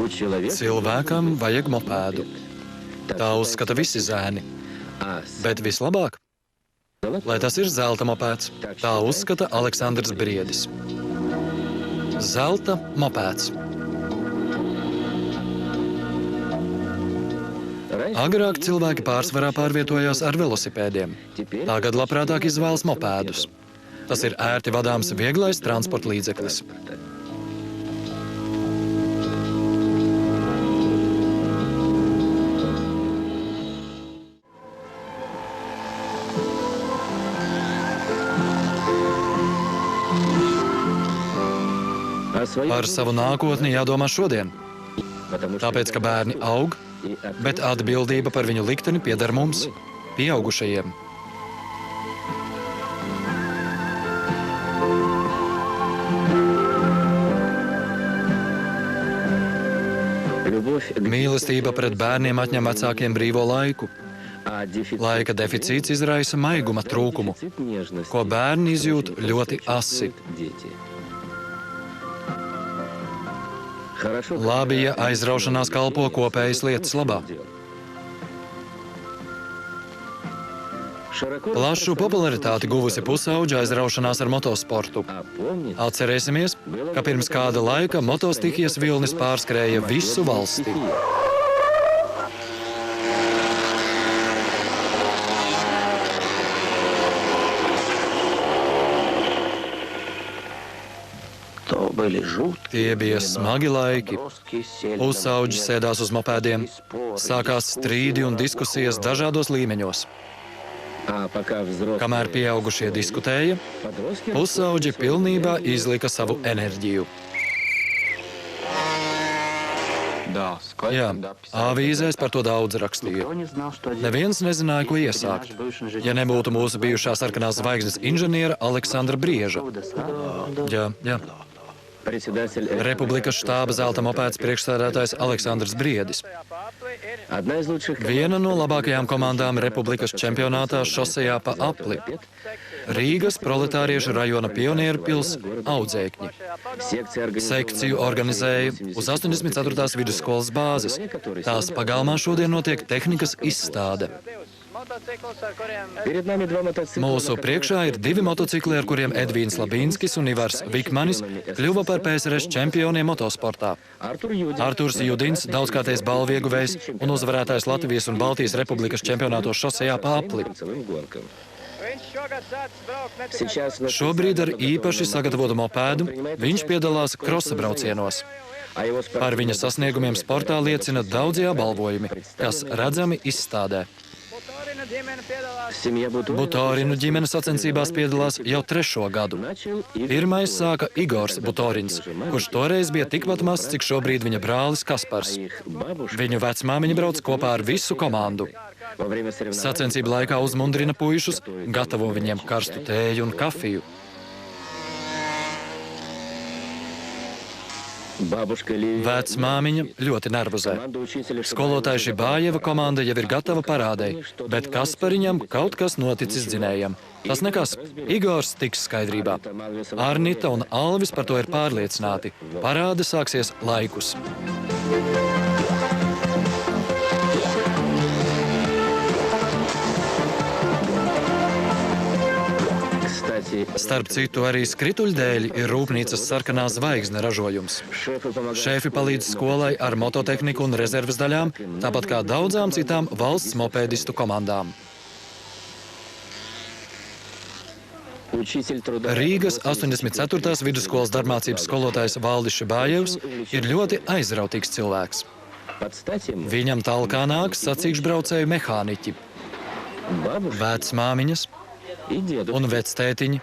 Cilvēkam vajag mopēdu. Tā uzskata visi zēni. Bet vislabāk, lai tas ir zelta mopēds. Tā uzskata Aleksandrs Briedis. Zelta mopēds. Agrāk cilvēki pārsvarā pārvietojās ar velosipēdiem. Tagad labprātāk izvēlas mopēdus. Tas ir ērti vadāms vieglais transporta līdzeklis. Par savu nākotni jādomā šodien. Tāpēc, ka bērni aug, bet atbildība par viņu likteni pieder mums, pieaugušajiem. Mīlestība pret bērniem atņem vecākiem brīvo laiku. Laika deficīts izraisa maiguma trūkumu, ko bērni izjūt ļoti asi. Labi, ja aizraušanās kalpo kopējas lietas labā. Plašu popularitāti guvusi pusauģa aizraušanās ar motosportu. Atcerēsimies, ka pirms kāda laika motostihijas vilnis pārskrēja visu valsti. Tie bija smagi laiki. Pusauģi sēdās uz mopēdiem. Sākās strīdi un diskusijas dažādos līmeņos. Kamēr pieaugušie diskutēja, pusauģi pilnībā izlika savu enerģiju. Jā, avīzēs par to daudz rakstīja. Neviens nezināja, ko iesākt, ja nebūtu mūsu bijušā sarkanās zvaigznes inženiera Aleksandra Brieža. Jā. Republikas štāba zelta mopēds priekšsēdētājs Aleksandrs Briedis. Viena no labākajām komandām Republikas čempionātā šosejā pa apli. Rīgas proletāriešu rajona pionieru pils Audzēkņi. Sekciju organizēja uz 84. vidusskolas bāzes. Tās pagalmā šodien notiek tehnikas izstāde. Mūsu priekšā ir divi motocikli, ar kuriem Edvīns Labīnskis un Ivars Vikmanis kļuva par PSRS čempioniem motosportā. Arturs Judins, daudzkārtais balvu ieguvējs un uzvarētājs Latvijas un Baltijas Republikas čempionātos šosejā pa apli. Šobrīd ar īpaši sagatavotu mopēdu viņš piedalās krosa braucienos. Par viņa sasniegumiem sportā liecina daudzie apbalvojumi, kas redzami izstādē. Butorinu ģimene sacensībās piedalās jau 3. gadu. Pirmais sāka Igors Butorins, kurš toreiz bija tikpat mazs, cik šobrīd viņa brālis Kaspars. Viņu vecmāmiņa brauc kopā ar visu komandu. Sacensību laikā uzmundrina puišus, gatavo viņiem karstu tēju un kafiju. Vecmāmiņa ļoti nervozē. Skolotāja Žibājeva komanda jau ir gatava parādei, bet Kaspariņam kaut kas noticis dzinējam. Tas nekas. Igors tiks skaidrībā. Arnita un Alvis par to ir pārliecināti. Parāde sāksies laikus. Starp citu, arī skrituļdēļi ir rūpnīcas sarkanā zvaigzne ražojums. Šefi palīdz skolai ar mototehniku un rezerves daļām, tāpat kā daudzām citām valsts mopēdistu komandām. Rīgas 84. vidusskolas darbmācības skolotājs Valdis Šibājevs ir ļoti aizrautīgs cilvēks. Viņam talkā nāk sacīkšbraucēju mehāniķi, vecmāmiņas un vectētiņi,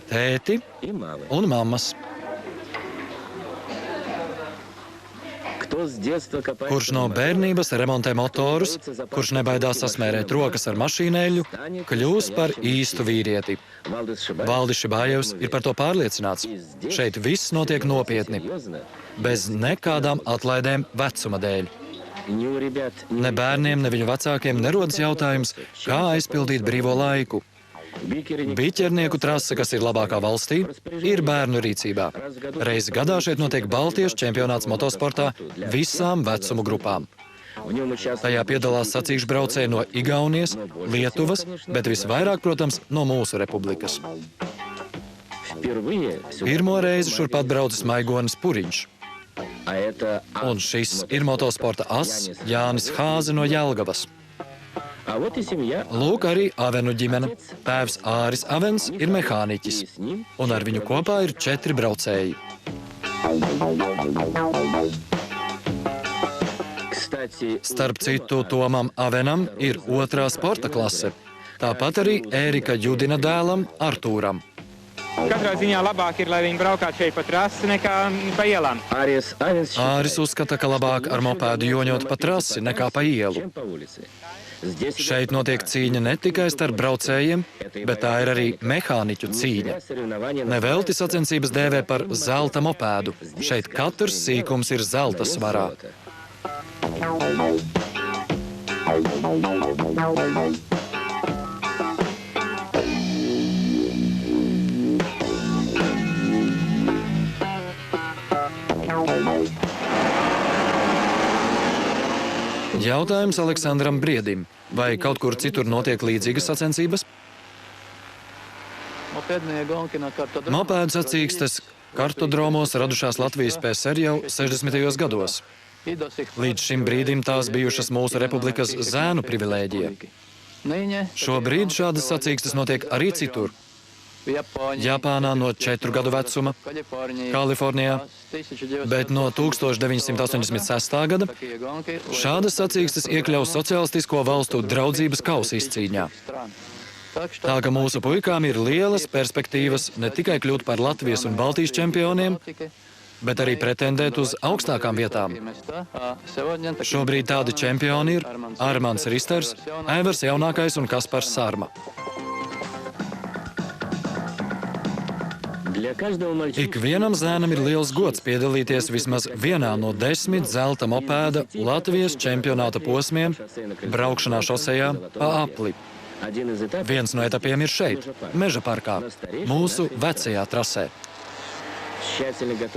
tēti un mammas. Kurš no bērnības remontē motorus, kurš nebaidās sasmērēt rokas ar mašīnēļu, kļūs par īstu vīrieti. Valdis Šibājevs ir par to pārliecināts. Šeit viss notiek nopietni, bez nekādām atlaidēm vecuma dēļ. Ne bērniem, ne viņu vecākiem nerodas jautājums, kā aizpildīt brīvo laiku. Biķernieku trase, kas ir labākā valstī, ir bērnu rīcībā. Reizi gadā šeit notiek Baltijas čempionāts motosportā visām vecumu grupām. Tajā piedalās sacīkšu braucēji no Igaunijas, Lietuvas, bet visvairāk, protams, no mūsu republikas. Pirmo reizi šurpat braucis Maigonis Puriņš. Un šis ir motosporta ass Jānis Hāze no Jelgavas. Lūk arī Avenu ģimene. Tēvs Āris Avens ir mehāniķis, un ar viņu kopā ir 4 braucēji. Starp citu, Tomam Avenam ir 2. sporta klase. Tāpat arī Ērika Judina dēlam Artūram. Katrā ziņā labāk ir, lai viņi braukātu šeit pa trasi nekā pa ielām. Āris uzskata, ka labāk ar mopēdu joņot pa trasi nekā pa ielu. Šeit notiek cīņa ne tikai starp braucējiem, bet tā ir arī mehāniķu cīņa. Nevelti sacensības dēvē par zelta mopēdu. Šeit katrs sīkums ir zelta svarā. Jautājums Aleksandram Briedim. Vai kaut kur citur notiek līdzīgas sacensības? Mopēdu sacīkstes kartodromos radušās Latvijas PSR jau 60. gados. Līdz šim brīdim tās bijušas mūsu republikas zēnu privilēģija. Šobrīd šādas sacīkstes notiek arī citur. Japānā no 4 gadu vecuma, Kalifornijā, bet no 1986. gada šādas sacīkstes iekļaus socialistisko valstu draudzības kausa izcīņā. Tā ka mūsu puikām ir lielas perspektīvas ne tikai kļūt par Latvijas un Baltijas čempioniem, bet arī pretendēt uz augstākām vietām. Šobrīd tādi čempioni ir Armands Risters, Aivars Jaunākais un Kaspars Sārma. Ikvienam zēnam ir liels gods piedalīties vismaz vienā no 10 zelta mopēda Latvijas čempionāta posmiem braukšanā šosejā pa apli. Viens no etapiem ir šeit, Meža parkā, mūsu vecajā trasē.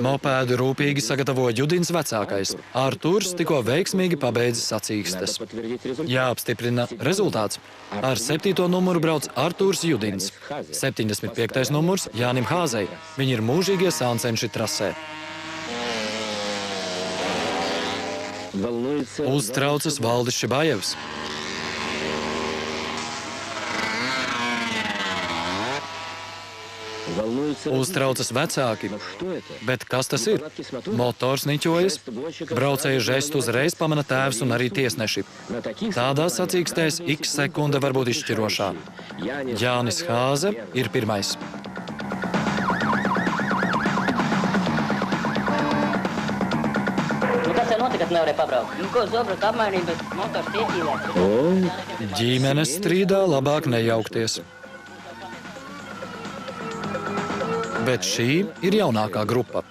Mopēdu rūpīgi sagatavo Judins vecākais. Artūrs tikko veiksmīgi pabeidzis sacīkstes. Jāapstiprina rezultāts. Ar 7. numuru brauc Artūrs Judins. 75. numurs Jānim Hāzei. Viņi ir mūžīgie sāncenši trasē. Uztraucas Valdis Šibājevs. Uztraucas vecāki. Bet kas tas ir? Motors niķojas, braucēju žestu uzreiz pamana tēvs un arī tiesneši. Tādās sacīkstēs X sekunde var būt izšķirošā. Jānis Hāze ir pirmais. Kas te notika, kad nevarēja pabraukt? Ko sapratu, apmainīt, bet motors ieķīlē. Ģimenes strīdā labāk nejaukties. Bet šī ir jaunākā grupa.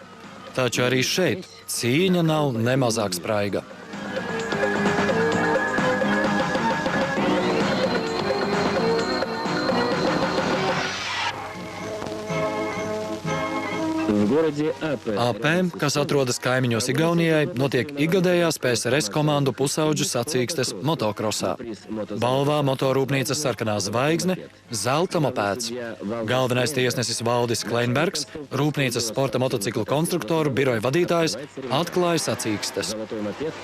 Taču arī šeit cīņa nav nemazāk spraiga. AP, kas atrodas kaimiņos Igaunijai, notiek ikgadējās PSRS komandu pusauģu sacīkstes motokrosā. Balvā motorūpnīcas sarkanā zvaigzne, zelta mopēds. Galvenais tiesnesis Valdis Kleinbergs, rūpnīcas sporta motociklu konstruktoru biroja vadītājs, atklāja sacīkstes.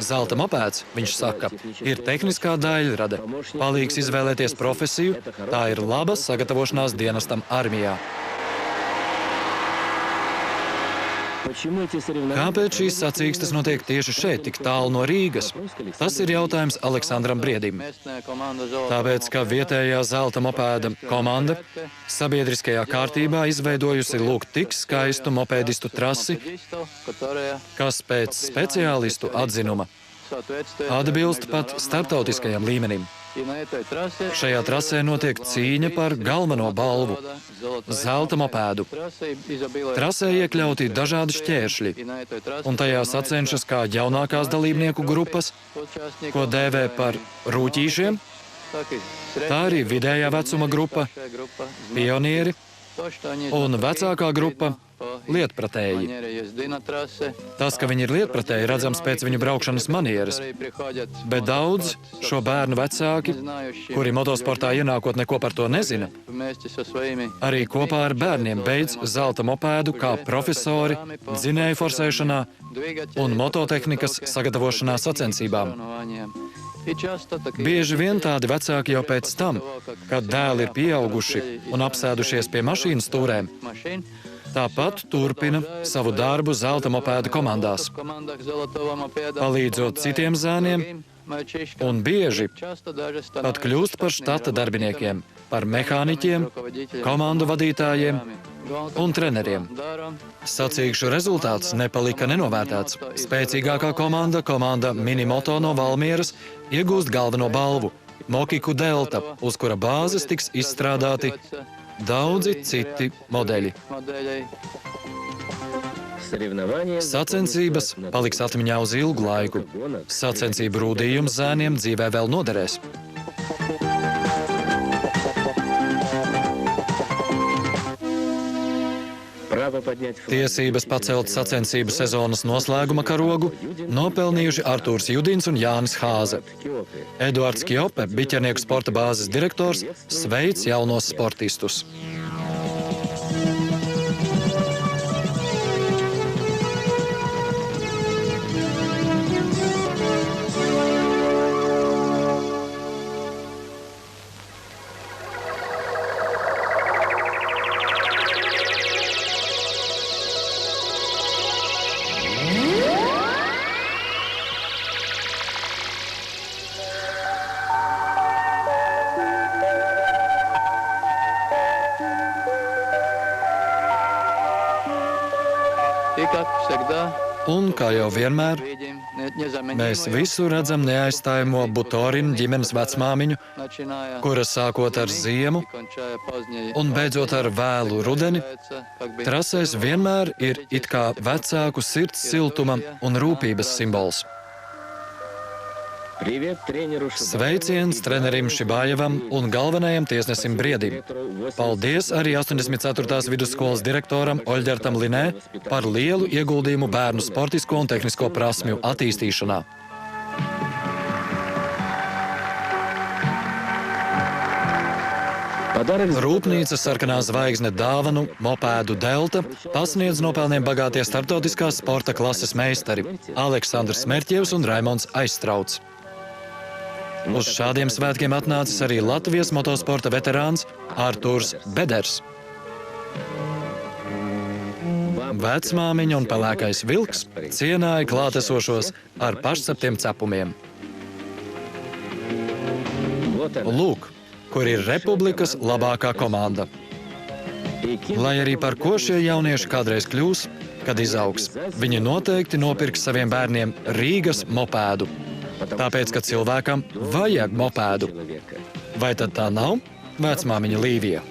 Zelta mopēds, viņš saka, ir tehniskā daļrade. Palīgs izvēlēties profesiju, tā ir laba sagatavošanās dienestam armijā. Kāpēc šīs sacīkstes notiek tieši šeit, tik tālu no Rīgas? Tas ir jautājums Aleksandram Briedim. Tāpēc, ka vietējā zelta mopēda komanda sabiedriskajā kārtībā izveidojusi lūk tik skaistu mopēdistu trasi, kas pēc speciālistu atzinuma atbilst pat starptautiskajam līmenim. Šajā trasē notiek cīņa par galveno balvu – zelta mopēdu. Trasē iekļauti dažādi šķēršļi, un tajā sacenšas kā jaunākās dalībnieku grupas, ko dēvē par rūķīšiem, Tā arī vidējā vecuma grupa, pionieri un vecākā grupa lietpratēji. Tas, ka viņi ir lietpratēji, redzams pēc viņu braukšanas manieres, bet daudz šo bērnu vecāki, kuri motosportā ienākot neko par to nezina, arī kopā ar bērniem beidz zelta mopēdu kā profesori dzinēju forsēšanā un mototehnikas sagatavošanā sacensībām. Bieži vien tādi vecāki jau pēc tam, kad dēli ir pieauguši un apsēdušies pie mašīnas stūrēm, tāpat turpina savu darbu zelta mopēdu komandās, palīdzot citiem zēniem un bieži pat kļūst par štata darbiniekiem, par mehāniķiem, komandu vadītājiem un treneriem. Sacīkšu rezultāts nepalika nenovērtēts. Spēcīgākā komanda Minimoto no Valmieras iegūst galveno balvu – Mokiku Delta, uz kura bāzes tiks izstrādāti daudzi citi modeļi. Sacensības paliks atmiņā uz ilgu laiku. Sacensību rūdījums zēniem dzīvē vēl noderēs. Tiesības pacelt sacensību sezonas noslēguma karogu nopelnījuši Artūrs Judins un Jānis Hāze. Eduards Kjope, biķernieku sporta bāzes direktors, sveic jaunos sportistus. Un, kā jau vienmēr, mēs visu redzam neaizstājamo Butorinu ģimenes vecmāmiņu, kura sākot ar ziemu un beidzot ar vēlu rudeni, trasēs vienmēr ir it kā vecāku sirds siltuma un rūpības simbols. Sveiciens trenerim Šibājevam un galvenajam tiesnesim Briedim. Paldies arī 84. vidusskolas direktoram Oļģertam Linē par lielu ieguldījumu bērnu sportisko un tehnisko prasmju attīstīšanā. Rūpnīca Sarkanā zvaigzne dāvanu mopēdu Delta pasniedz nopelniem bagātie starptautiskās sporta klases meistari Aleksandrs Merķievs un Raimonds Aizstrauts. Uz šādiem svētkiem atnācis arī Latvijas motosporta veterāns Artūrs Beders. Vecmāmiņa un pelēkais vilks cienāja klātesošos ar pašceptiem cepumiem. Lūk, kur ir Republikas labākā komanda. Lai arī par ko šie jaunieši kādreiz kļūs, kad izaugs, viņi noteikti nopirks saviem bērniem Rīgas mopēdu. Tāpēc, ka cilvēkam vajag mopēdu. Vai tad tā nav, vecmāmiņa Līvija?